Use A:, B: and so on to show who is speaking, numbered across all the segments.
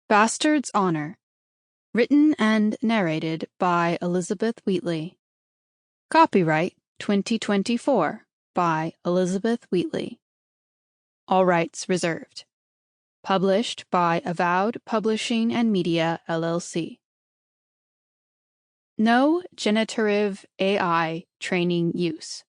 A: Bastard's Honor. Written and narrated by Elisabeth Wheatley. Copyright 2024 by Elisabeth Wheatley. All rights reserved. Published by Avowed Publishing and Media, LLC. No generative AI training use.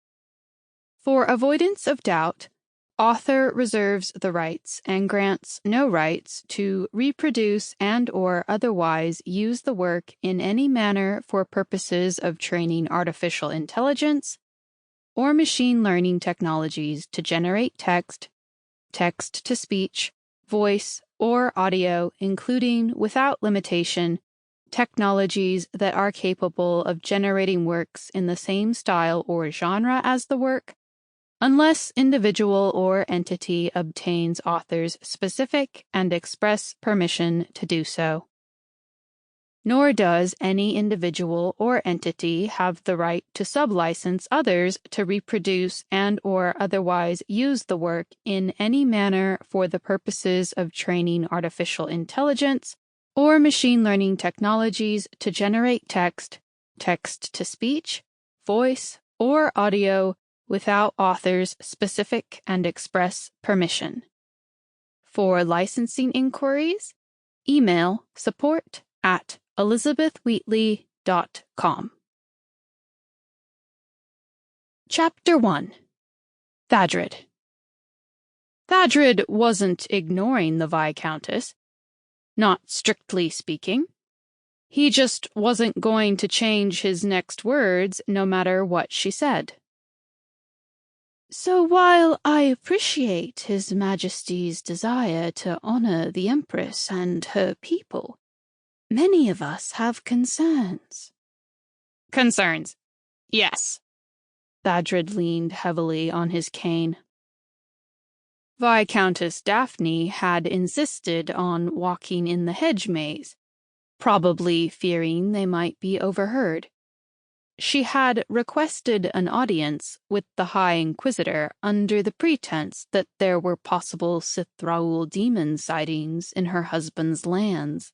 A: For avoidance of doubt, author reserves the rights and grants no rights to reproduce and/or otherwise use the work in any manner for purposes of training artificial intelligence or machine learning technologies to generate text, text-to-speech, voice, or audio, including, without limitation, technologies that are capable of generating works in the same style or genre as the work, unless individual or entity obtains author's specific and express permission to do so. Nor does any individual or entity have the right to sublicense others to reproduce and/or otherwise use the work in any manner for the purposes of training artificial intelligence or machine learning technologies to generate text, text-to-speech, voice, or audio without author's specific and express permission. For licensing inquiries, email support@elisabethwheatley.com. Chapter 1. Thadred. Thadred wasn't ignoring the Viscountess. Not strictly speaking. He just wasn't going to change his next words no matter what she said. So while I appreciate His Majesty's desire to honor the Empress and her people, many of us have concerns. Concerns. Yes. Thadred leaned heavily on his cane. Viscountess Daphne had insisted on walking in the hedge maze, probably fearing they might be overheard. She had requested an audience with the High Inquisitor under the pretense that there were possible cythraul demon sightings in her husband's lands.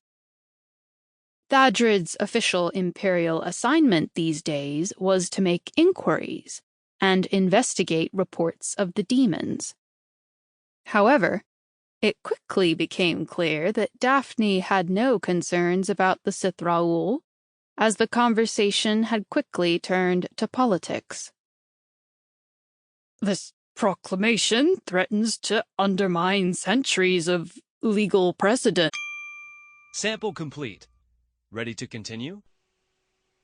A: Thadred's official imperial assignment these days was to make inquiries and investigate reports of the demons. However, it quickly became clear that Daphne had no concerns about the cythraul, as the conversation had quickly turned to politics. This proclamation threatens to undermine centuries of legal precedent.
B: Sample complete. Ready to continue?